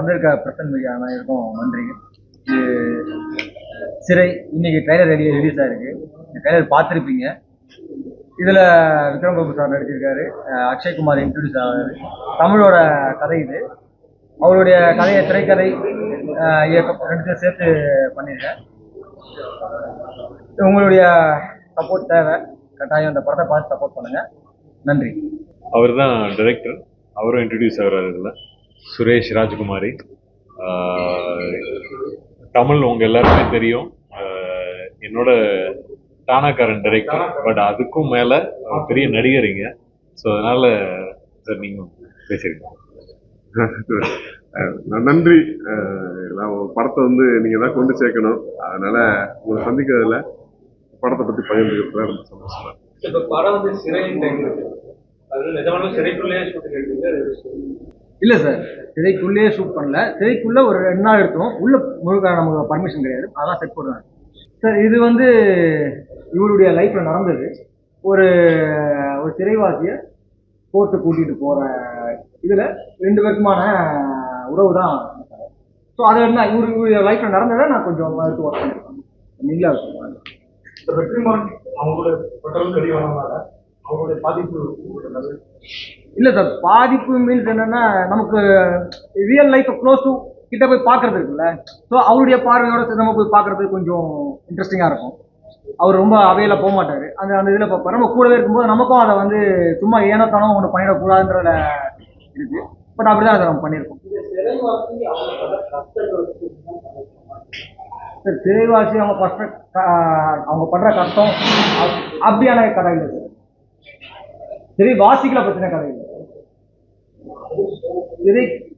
வந்திருக்க present media அனைவருக்கும் நன்றி. இது சிறை இன்னைக்கு ட்ரைலர் ரிலீஸ் ஆயிருக்கு. இந்த ட்ரைலர் பார்த்துருப்பீங்க. இதில் விக்ரம் பிரபு சார் நடிச்சிருக்காரு, அக்ஷய்குமார் இன்ட்ரடியூஸ் ஆகிறாரு. தமிழோட கதை இது. அவருடைய கதையை திரைக்கதை இயக்கம் ரெண்டுத்தையும் சேர்த்து பண்ணியிருக்கேன். உங்களுடைய சப்போர்ட் தேவை. கட்டாயம் இந்த படத்தை பார்த்து சப்போர்ட் பண்ணுங்க. நன்றி. அவர் தான் டைரக்டர், அவரும் இன்ட்ரடியூஸ் ஆகிறார். இதில் சுரேஷ் ராஜ்குமாரி. தமிழ் உங்கள் எல்லாருமே தெரியும், என்னோட டானாக்காரன் டைரக்டர். பட் அதுக்கும் மேலே பெரிய நடிகரிங்க. ஸோ அதனால் சார் நீங்கள் பேசுகிறீங்க. நன்றி. நான் படத்தை வந்து நீங்கள் தான் கொண்டு சேர்க்கணும். அதனால் உங்களை சந்திக்கிறதுல படத்தை பற்றி பகிர்ந்துக்கிறதுல ரொம்ப சந்தோஷமா. இப்போ படம் வந்து சிறைக்குள்ளேயே இல்லை சார், சிறைக்குள்ளேயே ஷூட் பண்ணல. சிறைக்குள்ளே ஒரு 2 நாள் எடுத்தோம். உள்ள முழுக்க நமக்கு பர்மிஷன் கிடையாது, அதான் செட் பண்ணுறாங்க சார். இது வந்து இவருடைய லைஃப்பில் நடந்தது. ஒரு ஒரு சிறைவாசியை கோர்ட்டு கூட்டிகிட்டு போகிற இதில் 2 பேருக்குமான உறவு தான். ஸோ அதை என்ன இவருடைய லைஃப்பில் நடந்ததை நான் கொஞ்சம் எடுத்து ஒர்க் பண்ணியிருக்கேன். நீங்களா வெற்றிமாறன் அவங்களுடைய பட்டம் தெரியவனால அவங்களுடைய பாதிப்பு இல்லை சார். பாதிப்பு மீன்ஸ் என்னன்னா, நமக்கு ரியல் லைஃப் க்ளோஸ் டு கிட்ட போய் பார்க்கறது இருக்குல்ல. ஸோ அவருடைய பார்வையோட நம்ம போய் பார்க்கறதுக்கு கொஞ்சம் இன்ட்ரெஸ்டிங்காக இருக்கும். அவர் ரொம்ப அவையில போக மாட்டார். அந்த இதில் பார்ப்பார். நம்ம கூடவே இருக்கும்போது நமக்கும் அதை வந்து சும்மா ஏனத்தானோ ஒன்று பண்ணிடக்கூடாதுன்றத இருக்கு. பட் அப்படிதான் அதை நம்ம பண்ணியிருக்கோம். சார் சிறைவாசி அவங்க படுற கஷ்டம் அப்படியான கதை இல்லை சார். சிறைவாசிகளை பற்றின கதை இல்லை.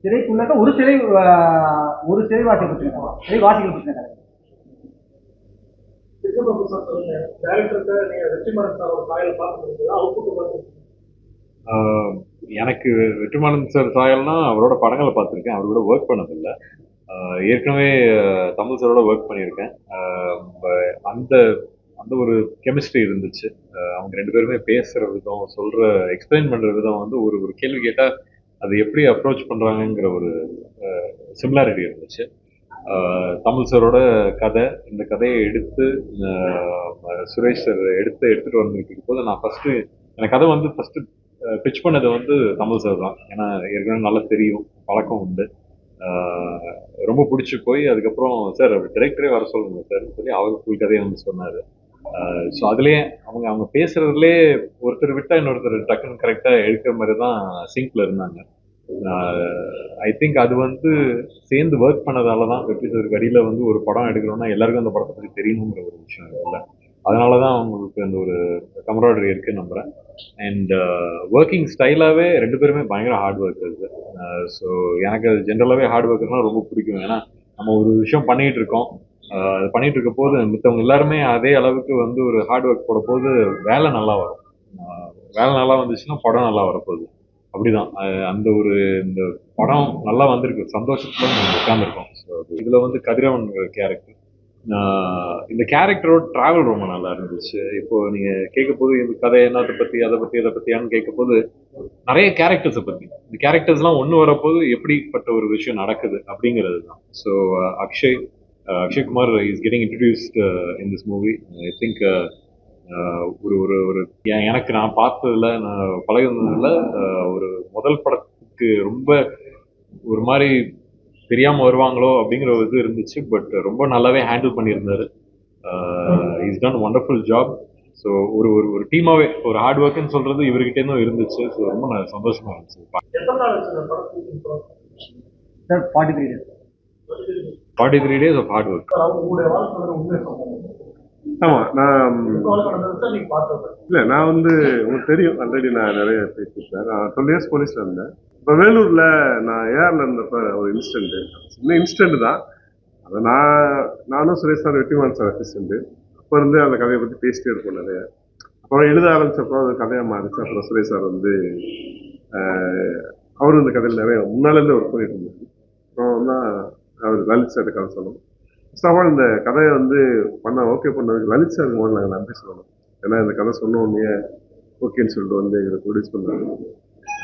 சிறைக்குள்ள ஒரு சிறைவாசியை பற்றின கதை, சிறைவாசிகளை பற்றின கதை. எனக்கு வெற்றிமாறன் சார் சாயல்னா அவரோட படங்களை பார்த்துருக்கேன், அவரோட ஒர்க் பண்ணதில்லை. ஏற்கனவே தமிழ் சாரோட ஒர்க் பண்ணியிருக்கேன். அந்த அந்த ஒரு கெமிஸ்ட்ரி இருந்துச்சு. அவங்க 2 பேருமே பேசுகிற விதம், சொல்கிற எக்ஸ்பிளைன் பண்ணுற விதம் வந்து ஒரு கேள்வி கேட்டால் அது எப்படி அப்ரோச் பண்ணுறாங்கங்கிற ஒரு சிமிலாரிட்டி இருந்துச்சு. தமிழ் சாரோட கதை, இந்த கதையை எடுத்து சுரேஷ் சார் எடுத்துகிட்டு வந்துட்டு போது நான் எனக்கு கதை வந்து ஃபஸ்ட்டு பிச் பண்ணது வந்து தமிழ் சார் தான். ஏன்னா ஏற்கனவே நல்லா தெரியும், பழக்கம் உண்டு. ரொம்ப பிடிச்சி போய் அதுக்கப்புறம் சார் டிரெக்டரே வர சொல்லுங்க சார் சொல்லி அவர் ஃபுல் கதையை வந்து சொன்னார். ஸோ அதுலேயே அவங்க பேசுகிறதுலே ஒருத்தர் விட்டால் இன்னொருத்தர் டக்குன்னு கரெக்டாக எடுக்கிற மாதிரி தான் சிங்கில் இருந்தாங்க. ஐ திங்க் அது வந்து சேர்ந்து ஒர்க் பண்ணதால தான் வெற்றி சாருக்கு அடியில் வந்து ஒரு படம் எடுக்கிறோன்னா எல்லாருக்கும் அந்த படத்தை பற்றி தெரியணுங்கிற ஒரு விஷயம் இருக்குல்ல. அதனால தான் அவங்களுக்கு அந்த ஒரு கமராடரி இருக்குன்னு நம்புகிறேன். அண்ட் ஒர்க்கிங் ஸ்டைலாகவே 2 பேருமே பயங்கர ஹார்ட் ஒர்க்கர்ஸ். ஸோ எனக்கு அது ஜென்ரலாகவே ஹார்ட் ஒர்க்கர்னால் ரொம்ப பிடிக்கும். ஏன்னா நம்ம ஒரு விஷயம் பண்ணிகிட்டு இருக்கோம், அது பண்ணிகிட்டு இருக்க போது மித்தவங்க எல்லாருமே அதே அளவுக்கு வந்து ஒரு ஹார்ட் ஒர்க் போட போது வேலை நல்லா வரும். வேலை நல்லா வந்துச்சுன்னா படம் நல்லா வரப்போகுது. அப்படிதான் அந்த ஒரு இந்த படம் நல்லா வந்திருக்கு, சந்தோஷத்துல நம்ம உட்காந்துருக்கோம். ஸோ இதில் வந்து கதிரவன் கேரக்டர், இந்த கேரக்டரோட ட்ராவல் ரொம்ப நல்லா இருந்துச்சு. இப்போ நீங்கள் கேட்க போது இந்த கதை என்னத்தை பற்றி அதை பற்றியான்னு கேட்க போது நிறைய கேரக்டர்ஸை பற்றி, இந்த கேரக்டர்ஸ்லாம் ஒன்று வரப்போது எப்படிப்பட்ட ஒரு விஷயம் நடக்குது அப்படிங்கிறது தான். So Akshay Kumar is getting introduced in this movie. I think ஒரு எனக்கு நான் பார்த்ததில், நான் பழகினதில் ஒரு முதல் படத்துக்கு ரொம்ப ஒரு மாதிரி தெரியாமல் வருவாங்களோ அப்படிங்கிற ஒரு இது இருந்துச்சு. பட் ரொம்ப நல்லாவே ஹேண்டில் பண்ணியிருந்தாரு. Is done wonderful job. So ஒரு டீமாகவே ஒரு ஹார்ட் ஒர்க்குன்னு சொல்கிறது இவர்கிட்டேருந்தும் இருந்துச்சு. ஸோ ரொம்ப சந்தோஷமாக இருந்துச்சு. 43 days ஆஃப் ஹார்ட் ஒர்க். ஆமாம், நான் வந்து உங்களுக்கு தெரியும், ஆல்ரெடி நான் நிறைய பேசியிருக்கேன். நான் 12 years போலீஸில் இருந்தேன். இப்போ வேலூரில் நான் ஏஆரில் இருந்தப்போ ஒரு இன்சிடென்ட்டு, சின்ன இன்சிடென்ட் தான். அதை நானும் Suresh sir, Vetrimaaran sir assistant, அப்போ இருந்து அந்த கதையை பற்றி பேசிட்டே இருப்போம் நிறைய. அப்புறம் எழுத ஆரம்பிச்சப்போ அது கதையாக மாறிச்சு. அப்புறம் சுரேஷ் சார் வந்து அவரும் இந்த கதையில் நிறைய முன்னாலேருந்து ஒர்க் பண்ணிட்டு இருந்தார். அப்புறம் தான் அவர் லலித் சார்ட்ட கதை சொல்லணும். ஃபர்ஸ்ட் ஆஃப் ஆல் இந்த கதையை வந்து ஓகே பண்ணதுக்கு லலித் சாருக்கு முதல்ல நாங்கள் நன்றி சொல்லணும். ஏன்னா இந்த கதை சொன்ன உடனே ஓகேன்னு சொல்லிட்டு வந்து எங்களை ப்ரொடியூஸ் பண்ணாரு.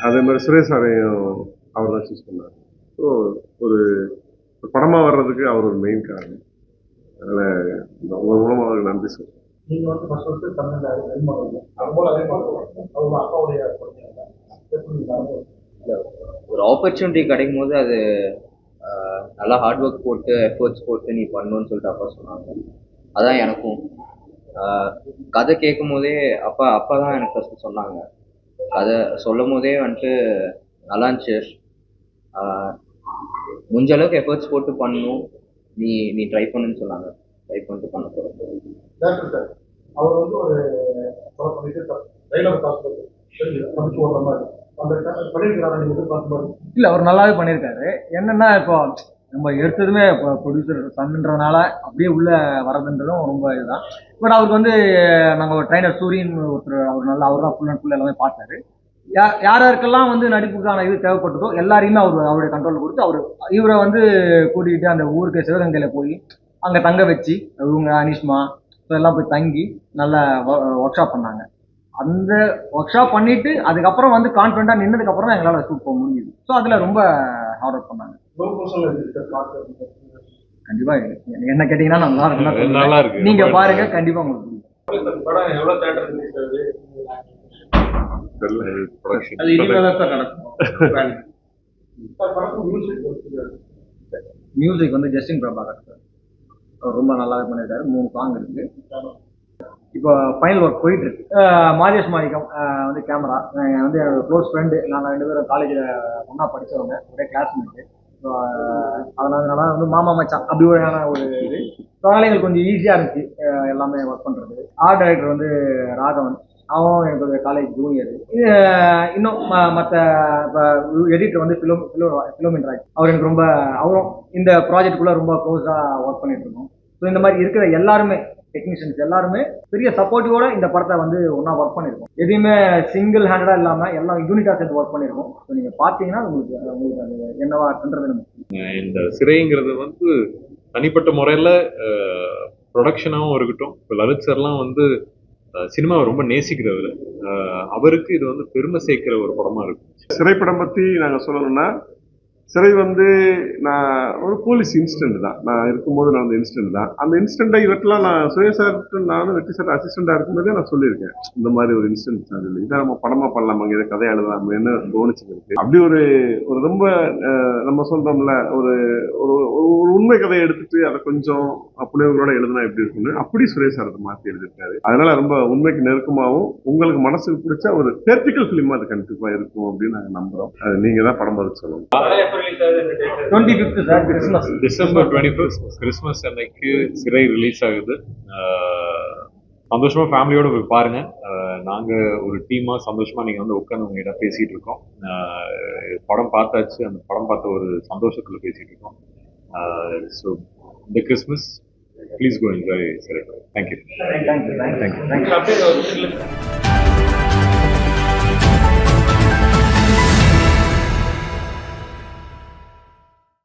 அதே மாதிரி சுரேஷ் சாரையும் அவர் தான் சூஸ் பண்ணார். ஸோ ஒரு படமாக வர்றதுக்கு அவர் ஒரு மெயின் காரணம். அதனால் இந்த உங்கள் மூலமாக அவருக்கு நன்றி சொல்றேன். நீங்க வந்து ஃபர்ஸ்ட் தமிழ்ல அறிமுகம் அதுபோல அறிமுகம் அவங்க அப்பாவுடைய குழந்தைங்க ஒரு ஆப்பர்ச்சுனிட்டி கிடைக்கும் போது அது நல்லா ஹார்ட் ஒர்க் போட்டு எஃபர்ட்ஸ் போட்டு நீ பண்ணணும்னு சொல்லிட்டு அப்பா சொன்னாங்க. அதான் எனக்கும் கதை கேட்கும் போதே அப்பா தான் எனக்கு ஃபர்ஸ்ட் சொன்னாங்க. கதை சொல்லும் போதே வந்துட்டு நல்லா இருந்துச்சு, முடிஞ்ச அளவுக்கு எஃபர்ட்ஸ் போட்டு பண்ணணும், நீ ட்ரை பண்ணுன்னு சொன்னாங்க. ட்ரை பண்ணிட்டு பண்ண போகிறேன். சார் அவர் வந்து ஒரு படம் பண்ணிட்டு டைலாக் காசு ஓடுற மாதிரி அந்த பண்ணியிருக்கிறாரா நீங்க எதிர்பார்க்கும் மாதிரி? இல்லை, அவர் நல்லாவே பண்ணியிருக்காரு. என்னன்னா இப்போ நம்ம எடுத்ததுமே இப்போ ப்ரொடியூசர் சன்ன்றதுனால அப்படியே உள்ள வரதுன்றதும் ரொம்ப இதுதான். பட் அவருக்கு வந்து நாங்கள் ஒரு ட்ரைனர் சூரியன் ஒருத்தர், அவர் நல்லா அவர் தான் ஃபுல் அண்ட் ஃபுல் எல்லாமே பார்த்தாரு. யாருக்கெல்லாம் வந்து நடிப்புக்கான இது தேவைப்பட்டதோ எல்லாரையுமே அவருடைய கண்ட்ரோலில் கொடுத்து இவரை வந்து கூட்டிகிட்டு அந்த ஊருக்கு சிவகங்கையில போய் அங்கே தங்க வச்சு இவங்க அனிஷ்மா எல்லாம் போய் தங்கி நல்லா ஒர்க் ஷாப் பண்ணாங்க. அந்த ஒர்க் ஷாப் பண்ணிட்டு அதுக்கப்புறம் வந்து கான்ஃபிடென்ட்டாக நின்னதுக்கு அப்புறம் தான் எங்களால் ஷூட் போக முடியுது. ஸோ அதில் ரொம்ப ஹார்ட் ஒர்க் பண்ணாங்க. கண்டிப்பா என்ன கேட்டீங்கன்னா நல்லா நல்லா இருக்கும், இருக்கு. நீங்க பாருங்க, கண்டிப்பா உங்களுக்கு பிடிக்கும். படம் எவ்வளவு தேட்டர் ரிலீஸ் ஆகுது? ப்ரொடக்ஷன் அது இனிமேல் தான் நடக்கும். மியூசிக் வந்து ஜஸ்டின் பிரபாகர் சார், அவர் ரொம்ப நல்லாவே பண்ணியிருக்காரு. 3 சாங் இருக்கு. இப்போ ஃபைனல் ஒர்க் போயிட்டு இருக்கு. மாதேஷ் மாணிக்கம் வந்து கேமரா, வந்து என்னோட க்ளோஸ் ஃப்ரெண்டு. நாங்கள் 2 பேரும் காலேஜில் ஒன்றா படித்தவங்க, ஒரே கிளாஸ்மேட்டு. ஸோ அதனால வந்து மாமா மச்சான் அப்படி ஒரு இது. ஸோ அதனால எங்களுக்கு கொஞ்சம் ஈஸியாக இருந்துச்சு எல்லாமே ஒர்க் பண்ணுறது. ஆர்ட் டைரக்டர் வந்து ராகவன், அவன் எனக்கு ஒரு காலேஜ் ஜூனியர். இன்னும் மற்ற இப்போ எடிட்டர் வந்து ஃபிலோமின்ராஜ், அவர் எனக்கு ரொம்ப, அவரும் இந்த ப்ராஜெக்டுக்குள்ளே ரொம்ப க்ளோஸாக ஒர்க் பண்ணிட்டு இருக்கோம். ஸோ இந்த மாதிரி இருக்கிற எல்லாருமே டெக்னீஷியன்ஸ் எல்லாருமே பெரிய சப்போர்ட்டிவோட இந்த படத்தை வந்து ஒன்றா ஒர்க் பண்ணியிருக்கோம். எதையுமே சிங்கிள் ஹேண்டடாக இல்லாமல் எல்லாம் யூனிட்டாக சேர்ந்து ஒர்க் பண்ணியிருக்கோம். ஸோ நீங்கள் பார்த்தீங்கன்னா உங்களுக்கு அது என்னவா இருக்குன்றது நமக்கு. இந்த சிறைங்கிறது வந்து தனிப்பட்ட முறையில் ப்ரொடக்ஷனாகவும் இருக்கட்டும். இப்போ லலித் சார்லாம் வந்து சினிமாவை ரொம்ப நேசிக்கிறவர். அவருக்கு இது வந்து பெருமை சேர்க்கிற ஒரு படமாக இருக்கும். சிறைப்படம் பற்றி நாங்கள் சொல்லணும்னா, சிறை வந்து நான் ஒரு போலீஸ் இன்சிடென்ட் தான். நான் இருக்கும்போது நடந்த இன்சிடென்ட் தான். அந்த இன்சிடென்ட்டை இவற்றெல்லாம் நான் சுரேஷ் சார்ட்டு நானும் வெற்றி சார் அசிஸ்டண்டாக இருக்கும்போதே நான் சொல்லியிருக்கேன். இந்த மாதிரி ஒரு இன்சிடென்ட் சார் இல்லை, இதை நம்ம படமாக பண்ணலாமாங்க, இதை கதை எழுதலாமேன்னு தோணிச்சுருக்கு. அப்படி ஒரு ரொம்ப நம்ம சொல்கிறோம்ல, ஒரு ஒரு உண்மை கதையை எடுத்துட்டு அதை கொஞ்சம் புனைவுகளோட எழுதுனா எப்படி இருக்குன்னு அப்படி சுரேஷ் சார் அதை மாற்றி எழுதியிருக்காரு. அதனால ரொம்ப உண்மைக்கு நெருக்கமாகவும் உங்களுக்கு மனசுக்கு பிடிச்ச ஒரு தியேட்ரிக்கல் ஃபிலிமாக அது கண்டிப்பாக இருக்கும் அப்படின்னு நாங்கள் நம்புகிறோம். அது நீங்கள் தான் படம் பார்த்து சொல்லணும். 25th sir, Christmas, December 21 Christmas அன்னைக்கு சிறை ரிலீஸ் ஆகுது. சந்தோஷமா ஃபேமிலியோட போய் பாருங்க. நாங்க ஒரு டீமா சந்தோஷமா நீங்க வந்து உட்காந்து உங்ககிட்ட பேசிட்டு இருக்கோம். படம் பார்த்தாச்சு, அந்த படம் பார்த்த ஒரு சந்தோஷத்துல பேசிட்டு இருக்கோம். ஸோ இந்த கிறிஸ்மஸ் ப்ளீஸ் கோ என்ஜாய் சிறை. தேங்க்யூ. தேங்க்யூ.